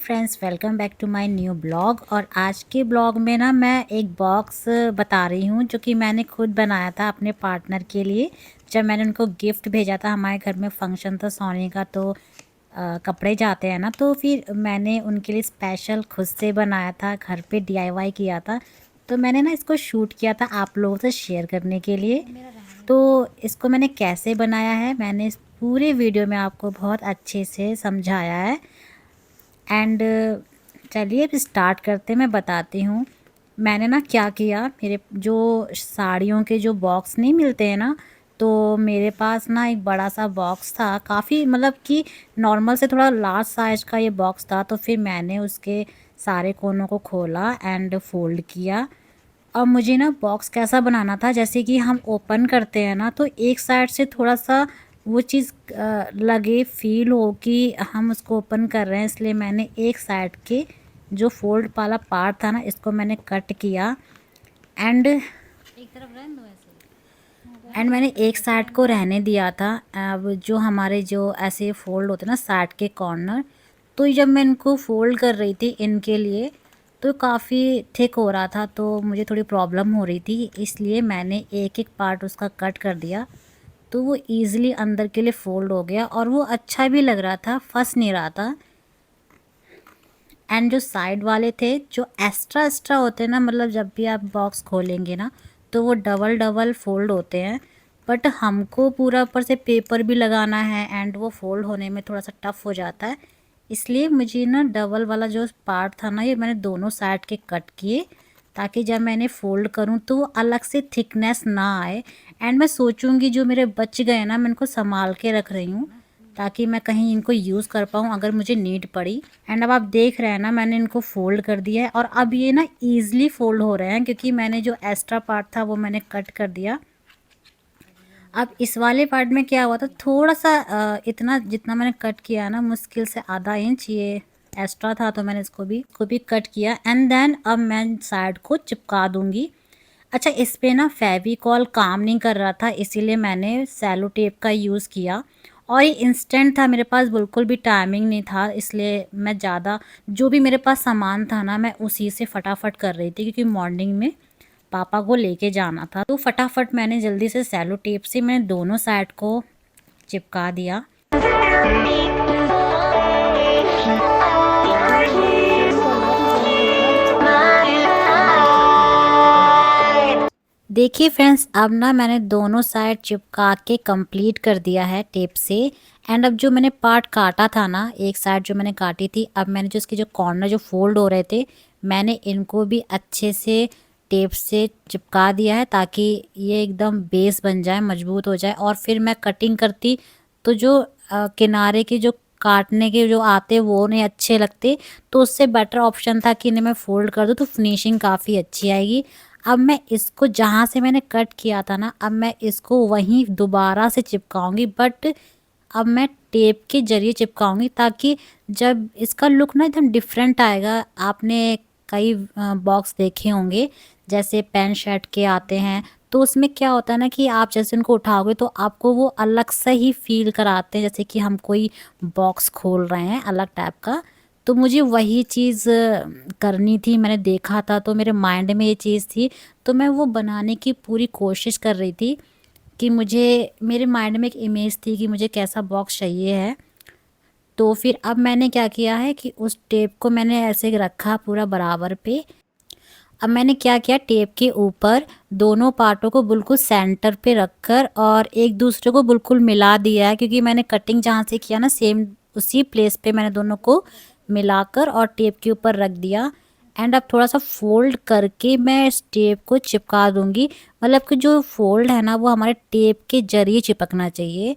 Friends, welcome back to my new blog. और आज के ब्लॉग में ना मैं एक बॉक्स बता रही हूँ जो कि मैंने खुद बनाया था अपने पार्टनर के लिए। जब मैंने उनको गिफ्ट भेजा था, हमारे घर में फंक्शन था सोने का, तो कपड़े जाते हैं ना, तो फिर मैंने उनके लिए स्पेशल खुद से बनाया था, घर पे डीआईवाई किया था। तो मैंने ना इसको शूट किया था आप लोगों से शेयर करने के लिए। तो इसको मैंने कैसे बनाया है, मैंने इस पूरे वीडियो में आपको बहुत अच्छे से समझाया है। एंड चलिए अब स्टार्ट करते, मैं बताती हूँ। मैंने ना क्या किया, मेरे जो साड़ियों के जो बॉक्स नहीं मिलते हैं ना, तो मेरे पास ना एक बड़ा सा बॉक्स था, काफ़ी मतलब कि नॉर्मल से थोड़ा लार्ज साइज का ये बॉक्स था। तो फिर मैंने उसके सारे कोनों को खोला एंड फोल्ड किया। अब मुझे ना बॉक्स कैसा बनाना था, जैसे कि हम ओपन करते हैं ना, तो एक साइड से थोड़ा सा वो चीज़ लगे, फील हो कि हम उसको ओपन कर रहे हैं। इसलिए मैंने एक साइड के जो फोल्ड वाला पार्ट था ना, इसको मैंने कट किया। एंड मैंने एक साइड को रहने दिया था। अब जो हमारे जो ऐसे फोल्ड होते हैं ना साइड के कॉर्नर, तो जब मैं इनको फोल्ड कर रही थी इनके लिए, तो काफ़ी थिक हो रहा था, तो मुझे थोड़ी प्रॉब्लम हो रही थी। इसलिए मैंने एक एक पार्ट उसका कट कर दिया, तो वो ईज़िली अंदर के लिए फ़ोल्ड हो गया और वो अच्छा भी लग रहा था, फँस नहीं रहा था। एंड जो साइड वाले थे, जो एक्स्ट्रा एक्स्ट्रा होते हैं ना, मतलब जब भी आप बॉक्स खोलेंगे ना, तो वो डबल डबल फ़ोल्ड होते हैं। बट हमको पूरा ऊपर से पेपर भी लगाना है एंड वो फ़ोल्ड होने में थोड़ा सा टफ़ हो जाता है। इसलिए मुझे ना डबल वाला जो पार्ट था ना, ये मैंने दोनों साइड के कट किए, ताकि जब मैंने फ़ोल्ड करूँ तो वो अलग से थिकनेस ना आए। एंड मैं सोचूंगी जो मेरे बच गए ना, मैं इनको संभाल के रख रही हूँ, ताकि मैं कहीं इनको यूज़ कर पाऊँ अगर मुझे नीड पड़ी। एंड अब आप देख रहे हैं ना, मैंने इनको फ़ोल्ड कर दिया है और अब ये ना ईज़िली फ़ोल्ड हो रहे हैं, क्योंकि मैंने जो एक्स्ट्रा पार्ट था वो मैंने कट कर दिया। अब इस वाले पार्ट में क्या हुआ था, थोड़ा सा इतना जितना मैंने कट किया ना, मुश्किल से आधा इंच ये एक्स्ट्रा था, तो मैंने इसको भी कट किया। एंड देन अब मैं साइड को चिपका दूंगी। अच्छा, इस पे ना फेविकॉल काम नहीं कर रहा था, इसीलिए मैंने सेलो टेप का यूज़ किया। और ये इंस्टेंट था, मेरे पास बिल्कुल भी टाइमिंग नहीं था, इसलिए मैं ज़्यादा जो भी मेरे पास सामान था ना, मैं उसी से फटाफट कर रही थी, क्योंकि मॉर्निंग में पापा को लेके जाना था। तो फटाफट मैंने जल्दी से सेलो टेप से मैंने दोनों साइड को चिपका दिया। देखिए फ्रेंड्स, अब ना मैंने दोनों साइड चिपका के कंप्लीट कर दिया है टेप से। एंड अब जो मैंने पार्ट काटा था ना, एक साइड जो मैंने काटी थी, अब मैंने जो इसके जो कॉर्नर जो फोल्ड हो रहे थे, मैंने इनको भी अच्छे से टेप से चिपका दिया है, ताकि ये एकदम बेस बन जाए, मजबूत हो जाए। और फिर मैं कटिंग करती तो जो किनारे के जो काटने के जो आते वो नहीं अच्छे लगते, तो उससे बेटर ऑप्शन था कि इन्हें मैं फोल्ड कर दूँ, तो फिनिशिंग काफ़ी अच्छी आएगी। अब मैं इसको जहाँ से मैंने कट किया था ना, अब मैं इसको वहीं दोबारा से चिपकाऊंगी, बट अब मैं टेप के जरिए चिपकाऊंगी, ताकि जब इसका लुक ना एकदम डिफरेंट आएगा। आपने कई बॉक्स देखे होंगे, जैसे पैंट शर्ट के आते हैं, तो उसमें क्या होता है ना कि आप जैसे उनको उठाओगे तो आपको वो अलग से ही फील कराते हैं, जैसे कि हम कोई बॉक्स खोल रहे हैं अलग टाइप का। तो मुझे वही चीज़ करनी थी, मैंने देखा था तो मेरे माइंड में ये चीज़ थी, तो मैं वो बनाने की पूरी कोशिश कर रही थी कि मुझे, मेरे माइंड में एक इमेज थी कि मुझे कैसा बॉक्स चाहिए है। तो फिर अब मैंने क्या किया है कि उस टेप को मैंने ऐसे रखा पूरा बराबर पे। अब मैंने क्या किया, टेप के ऊपर दोनों पार्टों को बिल्कुल सेंटर पे रखकर और एक दूसरे को बिल्कुल मिला दिया है, क्योंकि मैंने कटिंग जहाँ से किया ना, सेम उसी प्लेस पे मैंने दोनों को मिलाकर और टेप के ऊपर रख दिया। एंड अब थोड़ा सा फोल्ड करके मैं इस टेप को चिपका दूंगी, मतलब कि जो फोल्ड है ना, वो हमारे टेप के जरिए चिपकना चाहिए,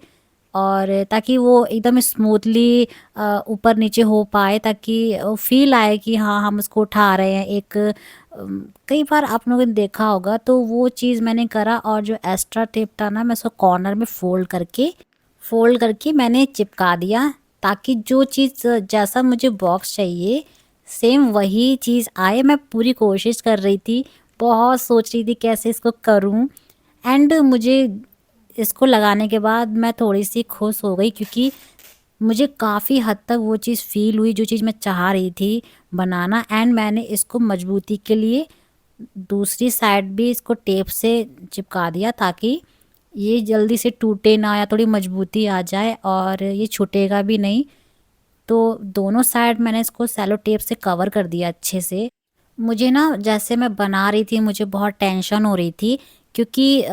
और ताकि वो एकदम स्मूथली ऊपर नीचे हो पाए, ताकि फील आए कि हाँ हम उसको उठा रहे हैं। एक कई बार आप लोगों ने देखा होगा, तो वो चीज़ मैंने करा। और जो एक्स्ट्रा टेप था ना, मैं उसको कॉर्नर में फोल्ड करके मैंने चिपका दिया, ताकि जो चीज़ जैसा मुझे बॉक्स चाहिए सेम वही चीज़ आए। मैं पूरी कोशिश कर रही थी, बहुत सोच रही थी कैसे इसको करूं। एंड मुझे इसको लगाने के बाद मैं थोड़ी सी खुश हो गई, क्योंकि मुझे काफ़ी हद तक वो चीज़ फ़ील हुई जो चीज़ मैं चाह रही थी बनाना। एंड मैंने इसको मजबूती के लिए दूसरी साइड भी इसको टेप से चिपका दिया ताकि ये जल्दी से टूटे ना या थोड़ी मजबूती आ जाए और ये छूटेगा भी नहीं। तो दोनों साइड मैंने इसको सेलो टेप से कवर कर दिया अच्छे से। मुझे ना जैसे मैं बना रही थी मुझे बहुत टेंशन हो रही थी क्योंकि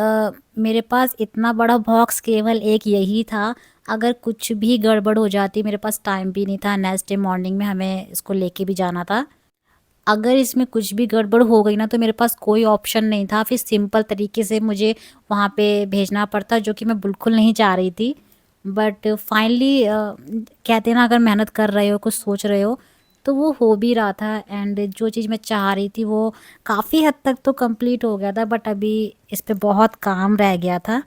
मेरे पास इतना बड़ा बॉक्स केवल एक यही था। अगर कुछ भी गड़बड़ हो जाती, मेरे पास टाइम भी नहीं था, नेक्स्ट डे मॉर्निंग में हमें इसको लेके भी जाना था। अगर इसमें कुछ भी गड़बड़ हो गई ना तो मेरे पास कोई ऑप्शन नहीं था, फिर सिंपल तरीके से मुझे वहाँ पे भेजना पड़ता जो कि मैं बिल्कुल नहीं चाह रही थी। बट फाइनली कहते हैं ना, अगर मेहनत कर रहे हो, कुछ सोच रहे हो, तो वो हो भी रहा था। एंड जो चीज़ मैं चाह रही थी वो काफ़ी हद तक तो कंप्लीट हो गया था, बट अभी इस पे बहुत काम रह गया था।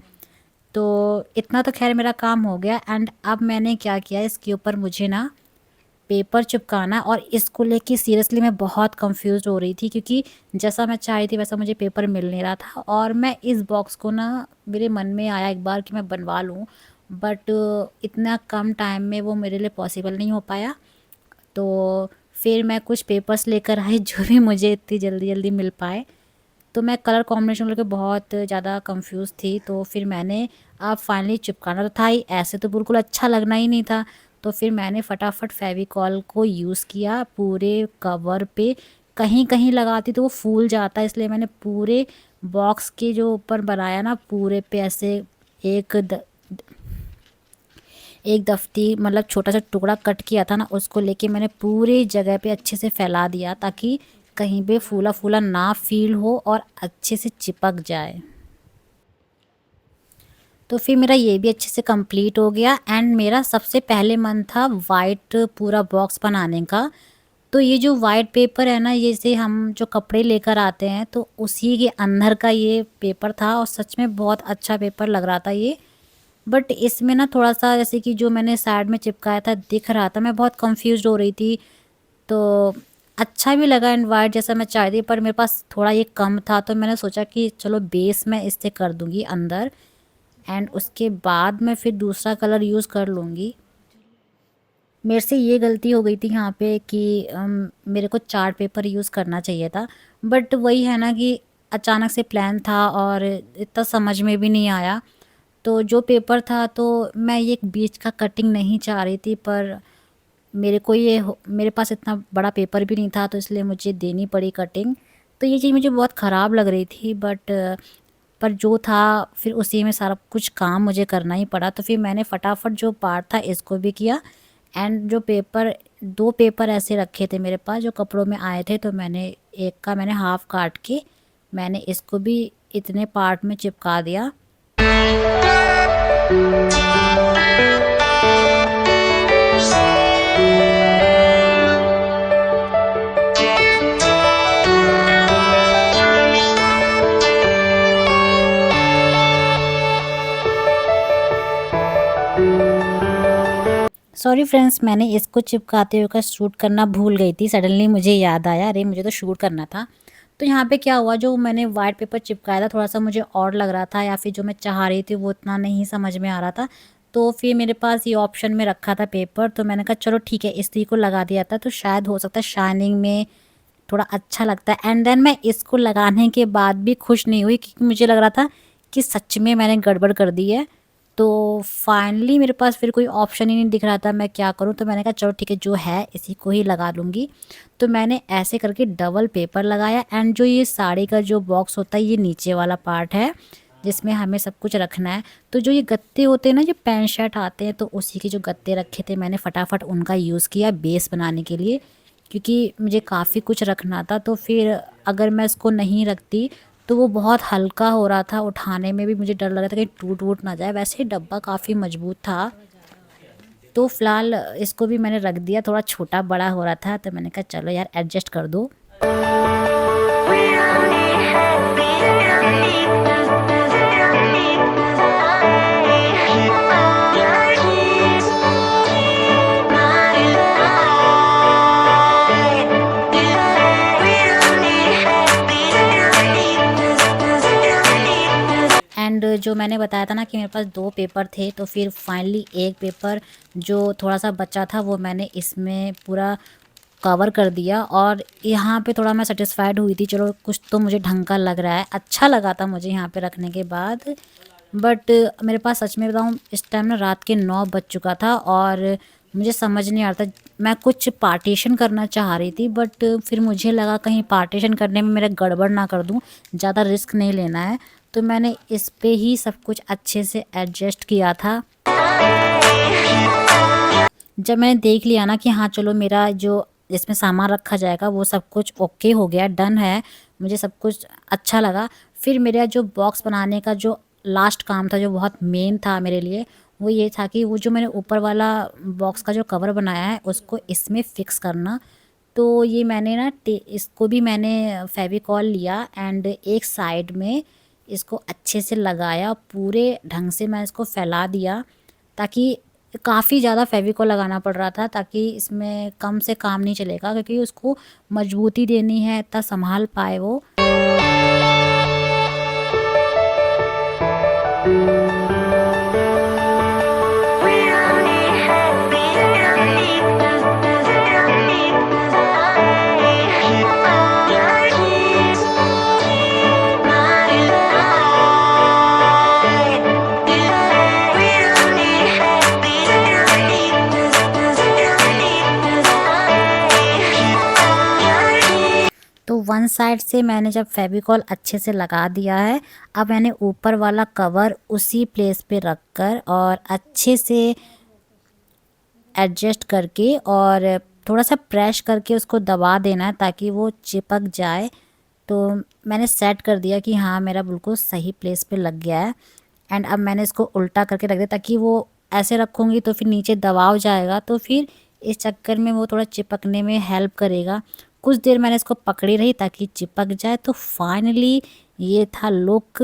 तो इतना तो खैर मेरा काम हो गया। एंड अब मैंने क्या किया, इसके ऊपर मुझे ना पेपर चिपकाना, और इसको लेके सीरियसली मैं बहुत कंफ्यूज हो रही थी क्योंकि जैसा मैं चाह रही थी वैसा मुझे पेपर मिल नहीं रहा था। और मैं इस बॉक्स को ना, मेरे मन में आया एक बार कि मैं बनवा लूँ, बट इतना कम टाइम में वो मेरे लिए पॉसिबल नहीं हो पाया। तो फिर मैं कुछ पेपर्स लेकर आई जो भी मुझे इतनी जल्दी जल्दी मिल पाए। तो मैं कलर कॉम्बिनेशन लेकर बहुत ज़्यादा कंफ्यूज थी। तो फिर मैंने अब फाइनली चिपकाना तो था ही, ऐसे तो बिल्कुल अच्छा लगना ही नहीं था। तो फिर मैंने फटाफट फेविकॉल को यूज़ किया पूरे कवर पे। कहीं कहीं लगाती तो वो फूल जाता, इसलिए मैंने पूरे बॉक्स के जो ऊपर बनाया ना, पूरे पे ऐसे एक एक दफ्ती मतलब छोटा सा टुकड़ा कट किया था ना, उसको लेके मैंने पूरी जगह पे अच्छे से फैला दिया ताकि कहीं पे फूला फूला ना फील हो और अच्छे से चिपक जाए। तो फिर मेरा ये भी अच्छे से कंप्लीट हो गया। एंड मेरा सबसे पहले मन था वाइट पूरा बॉक्स बनाने का। तो ये जो वाइट पेपर है ना, ये से हम जो कपड़े लेकर आते हैं तो उसी के अंदर का ये पेपर था, और सच में बहुत अच्छा पेपर लग रहा था ये। बट इसमें ना थोड़ा-सा, जैसे कि जो मैंने साइड में चिपकाया था दिख रहा था, मैं बहुत कन्फ्यूज़्ड हो रही थी। तो अच्छा भी लगा एंड वाइट जैसा मैं चाह रही थी, पर मेरे पास थोड़ा ये कम था, तो मैंने सोचा कि चलो बेस मैं इससे कर दूँगी अंदर, एंड उसके बाद मैं फिर दूसरा कलर यूज़ कर लूँगी। मेरे से ये गलती हो गई थी यहाँ पे कि मेरे को चार्ट पेपर यूज़ करना चाहिए था। बट वही है ना कि अचानक से प्लान था और इतना समझ में भी नहीं आया। तो जो पेपर था, तो मैं ये बीच का कटिंग नहीं चाह रही थी, पर मेरे पास इतना बड़ा पेपर भी नहीं था, तो इसलिए मुझे देनी पड़ी कटिंग। तो ये चीज़ मुझे बहुत ख़राब लग रही थी, बट पर जो था फिर उसी में सारा कुछ काम मुझे करना ही पड़ा। तो फिर मैंने फटाफट जो पार्ट था इसको भी किया। एंड जो पेपर, 2 पेपर ऐसे रखे थे मेरे पास जो कपड़ों में आए थे, तो मैंने एक का मैंने हाफ़ काट के मैंने इसको भी इतने पार्ट में चिपका दिया। सॉरी फ्रेंड्स, मैंने इसको चिपकाते हुए का शूट करना भूल गई थी। सडनली मुझे याद आया, अरे मुझे तो शूट करना था। तो यहाँ पे क्या हुआ, जो मैंने वाइट पेपर चिपकाया था थोड़ा सा मुझे और लग रहा था, या फिर जो मैं चाह रही थी वो उतना नहीं समझ में आ रहा था। तो फिर मेरे पास ये ऑप्शन में रखा था पेपर, तो मैंने कहा चलो ठीक है, इसी को लगा दिया था, तो शायद हो सकता है शाइनिंग में थोड़ा अच्छा लगता है। एंड देन मैं इसको लगाने के बाद भी खुश नहीं हुई क्योंकि मुझे लग रहा था कि सच में मैंने गड़बड़ कर दी है। तो फाइनली मेरे पास फिर कोई ऑप्शन ही नहीं दिख रहा था, मैं क्या करूं। तो मैंने कहा चलो ठीक है, जो है इसी को ही लगा लूँगी। तो मैंने ऐसे करके डबल पेपर लगाया। एंड जो ये साड़ी का जो बॉक्स होता है, ये नीचे वाला पार्ट है जिसमें हमें सब कुछ रखना है। तो जो ये गत्ते होते हैं ना, जो पैंट शर्ट आते हैं, तो उसी के जो गत्ते रखे थे मैंने फटाफट उनका यूज़ किया बेस बनाने के लिए, क्योंकि मुझे काफ़ी कुछ रखना था। तो फिर अगर मैं इसको नहीं रखती तो वो बहुत हल्का हो रहा था, उठाने में भी मुझे डर लग रहा था कहीं टूट वूट ना जाए। वैसे ही डब्बा काफ़ी मजबूत था। तो फ़िलहाल इसको भी मैंने रख दिया, थोड़ा छोटा बड़ा हो रहा था, तो मैंने कहा चलो यार एडजस्ट कर दो। एंड जो मैंने बताया था ना कि मेरे पास 2 पेपर थे, तो फिर फाइनली एक पेपर जो थोड़ा-सा बचा था वो मैंने इसमें पूरा कवर कर दिया और यहाँ पे थोड़ा मैं सैटिस्फाइड हुई थी, चलो कुछ तो मुझे ढंग का लग रहा है, अच्छा लगा था मुझे यहाँ पे रखने के बाद। बट मेरे पास सच में बताऊँ इस टाइम ना रात के 9 बज चुका था और मुझे समझ नहीं आ रहा था, मैं कुछ पार्टीशन करना चाह रही थी बट फिर मुझे लगा कहीं पार्टीशन करने में मेरा गड़बड़ ना कर दूँ, ज़्यादा रिस्क नहीं लेना है। तो मैंने इस पे ही सब कुछ अच्छे से एडजस्ट किया था। जब मैंने देख लिया ना कि हाँ चलो मेरा जो इसमें सामान रखा जाएगा वो सब कुछ ओके हो गया, डन है, मुझे सब कुछ अच्छा लगा। फिर मेरा जो बॉक्स बनाने का जो लास्ट काम था, जो बहुत मेन था मेरे लिए, वो ये था कि वो जो मैंने ऊपर वाला बॉक्स का जो कवर बनाया है उसको इसमें फ़िक्स करना। तो ये मैंने ना इसको भी मैंने फ़ेविकॉल लिया एंड एक साइड में इसको अच्छे से लगाया, पूरे ढंग से मैं इसको फैला दिया, ताकि काफ़ी ज़्यादा फ़ेविकॉल लगाना पड़ रहा था ताकि इसमें कम से काम नहीं चलेगा, क्योंकि उसको मजबूती देनी है, इतना संभाल पाए वो। तो वन साइड से मैंने जब फेविकॉल अच्छे से लगा दिया है, अब मैंने ऊपर वाला कवर उसी प्लेस पे रख कर और अच्छे से एडजस्ट करके और थोड़ा सा प्रेस करके उसको दबा देना है ताकि वो चिपक जाए। तो मैंने सेट कर दिया कि हाँ मेरा बिल्कुल सही प्लेस पे लग गया है। एंड अब मैंने इसको उल्टा करके रख दिया ताकि वो ऐसे रखूँगी तो फिर नीचे दबाव जाएगा, तो फिर इस चक्कर में वो थोड़ा चिपकने में हेल्प करेगा। कुछ देर मैंने इसको पकड़ी रही ताकि चिपक जाए। तो फाइनली ये था लुक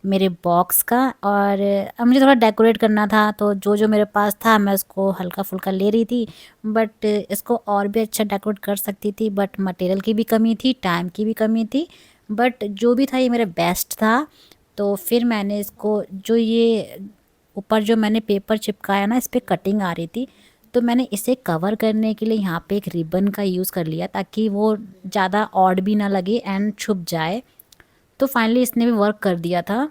मेरे बॉक्स का। और अब मुझे थोड़ा डेकोरेट करना था, तो जो जो मेरे पास था मैं उसको हल्का फुल्का ले रही थी, बट इसको और भी अच्छा डेकोरेट कर सकती थी, बट मटेरियल की भी कमी थी, टाइम की भी कमी थी, बट जो भी था ये मेरा बेस्ट था। तो फिर मैंने इसको जो ये ऊपर जो मैंने पेपर चिपकाया ना, इस पर कटिंग आ रही थी, तो मैंने इसे कवर करने के लिए यहाँ पे एक रिबन का यूज़ कर लिया ताकि वो ज़्यादा ऑड भी ना लगे एंड छुप जाए। तो फाइनली इसने भी वर्क कर दिया था।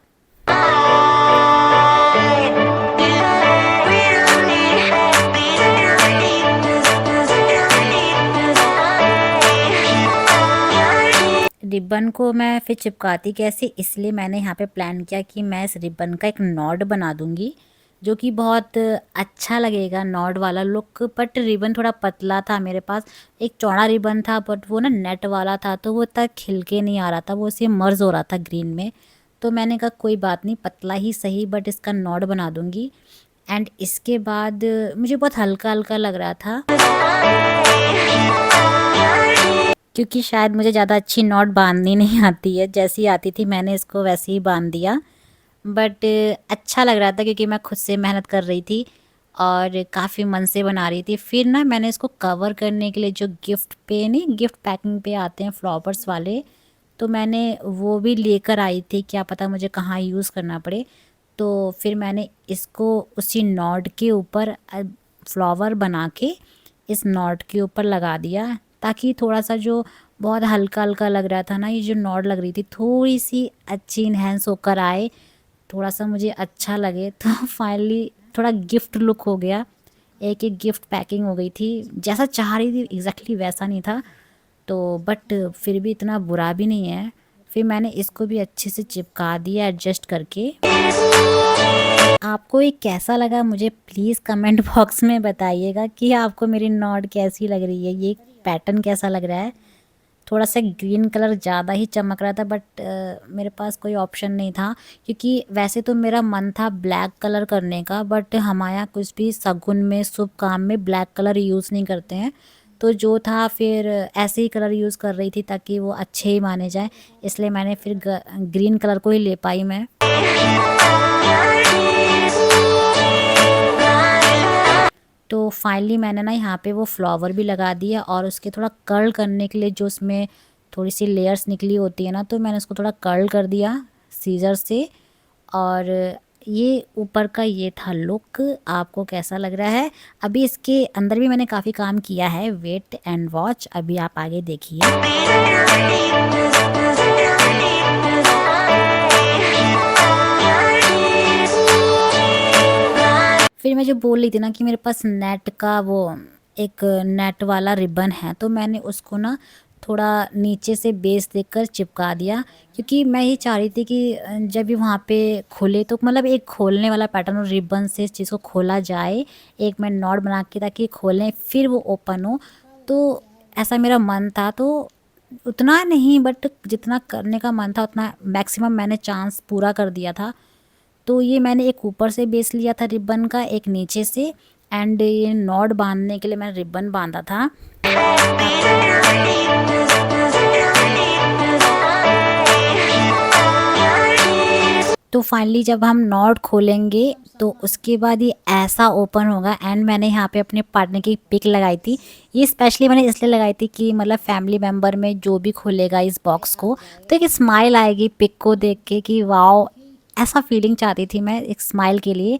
रिबन को मैं फिर चिपकाती कैसे, इसलिए मैंने यहाँ पे प्लान किया कि मैं इस रिबन का एक नॉड बना दूँगी, जो कि बहुत अच्छा लगेगा नॉड वाला लुक। बट रिबन थोड़ा पतला था मेरे पास, एक चौड़ा रिबन था बट वो ना नेट वाला था, तो वो इतना खिल के नहीं आ रहा था, वो इसे मर्ज हो रहा था ग्रीन में। तो मैंने कहा कोई बात नहीं, पतला ही सही बट इसका नॉड बना दूँगी। एंड इसके बाद मुझे बहुत हल्का हल्का लग रहा था, क्योंकि शायद मुझे ज़्यादा अच्छी नॉट बांधनी नहीं आती है, जैसी आती थी मैंने इसको वैसे ही बांध दिया। बट अच्छा लग रहा था क्योंकि मैं खुद से मेहनत कर रही थी और काफ़ी मन से बना रही थी। फिर ना मैंने इसको कवर करने के लिए जो गिफ्ट पे नहीं, गिफ्ट पैकिंग पे आते हैं फ्लावर्स वाले, तो मैंने वो भी लेकर आई थी, क्या पता मुझे कहाँ यूज़ करना पड़े। तो फिर मैंने इसको उसी नॉट के ऊपर फ्लावर बना के इस नॉट के ऊपर लगा दिया, ताकि थोड़ा सा जो बहुत हल्का हल्का लग रहा था ना, ये जो नॉट लग रही थी थोड़ी सी अच्छी इन्हेंस होकर आए, थोड़ा सा मुझे अच्छा लगे। तो फाइनली थोड़ा गिफ्ट लुक हो गया, एक एक गिफ्ट पैकिंग हो गई थी, जैसा चाह रही थी एग्जैक्टली वैसा नहीं था, तो बट फिर भी इतना बुरा भी नहीं है। फिर मैंने इसको भी अच्छे से चिपका दिया एडजस्ट करके। आपको ये कैसा लगा मुझे प्लीज़ कमेंट बॉक्स में बताइएगा कि आपको मेरी नॉट कैसी लग रही है, ये पैटर्न कैसा लग रहा है। थोड़ा सा ग्रीन कलर ज़्यादा ही चमक रहा था, बट मेरे पास कोई ऑप्शन नहीं था, क्योंकि वैसे तो मेरा मन था ब्लैक कलर करने का, बट हमारे यहाँ कुछ भी शगुन में शुभ काम में ब्लैक कलर यूज़ नहीं करते हैं। तो जो था फिर ऐसे ही कलर यूज़ कर रही थी ताकि वो अच्छे ही माने जाए, इसलिए मैंने फिर ग्रीन कलर को ही ले पाई मैं। तो फाइनली मैंने ना यहाँ पे वो फ्लावर भी लगा दिया और उसके थोड़ा कर्ल करने के लिए जो उसमें थोड़ी सी लेयर्स निकली होती है ना, तो मैंने उसको थोड़ा कर्ल कर दिया सीजर से। और ये ऊपर का ये था लुक। आपको कैसा लग रहा है? अभी इसके अंदर भी मैंने काफ़ी काम किया है, वेट एंड वॉच। अभी आप आगे देखिए। फिर मैं जो बोल रही थी ना कि मेरे पास नेट का वो एक नेट वाला रिबन है, तो मैंने उसको ना थोड़ा नीचे से बेस देकर चिपका दिया, क्योंकि मैं ये चाह रही थी कि जब भी वहाँ पे खुले तो मतलब एक खोलने वाला पैटर्न हो, रिबन से इस चीज़ को खोला जाए। एक मैं नॉट बना के ताकि खोलें फिर वो ओपन हो, तो ऐसा मेरा मन था। तो उतना नहीं, बट जितना करने का मन था उतना मैक्सिमम मैंने चांस पूरा कर दिया था। तो ये मैंने एक ऊपर से बेस लिया था रिबन का, एक नीचे से, एंड ये नॉट बांधने के लिए मैंने रिबन बांधा था। तो फाइनली जब हम नॉट खोलेंगे तो उसके बाद ये ऐसा ओपन होगा। एंड मैंने यहाँ पे अपने पार्टनर की पिक लगाई थी। ये स्पेशली मैंने इसलिए लगाई थी कि मतलब फैमिली मेम्बर में जो भी खोलेगा इस बॉक्स को तो एक स्माइल आएगी पिक को देख के कि वाओ, ऐसा फीलिंग चाहती थी मैं एक स्माइल के लिए।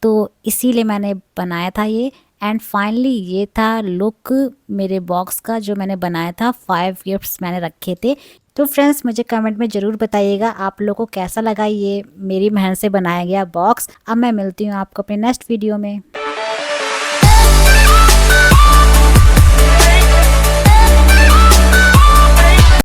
तो इसीलिए मैंने बनाया था ये। एंड फाइनली ये था लुक मेरे बॉक्स का जो मैंने बनाया था। 5 गिफ्ट्स मैंने रखे थे। तो फ्रेंड्स मुझे कमेंट में ज़रूर बताइएगा आप लोगों को कैसा लगा ये मेरी मेहनत से बनाया गया बॉक्स। अब मैं मिलती हूँ आपको अपने नेक्स्ट वीडियो में।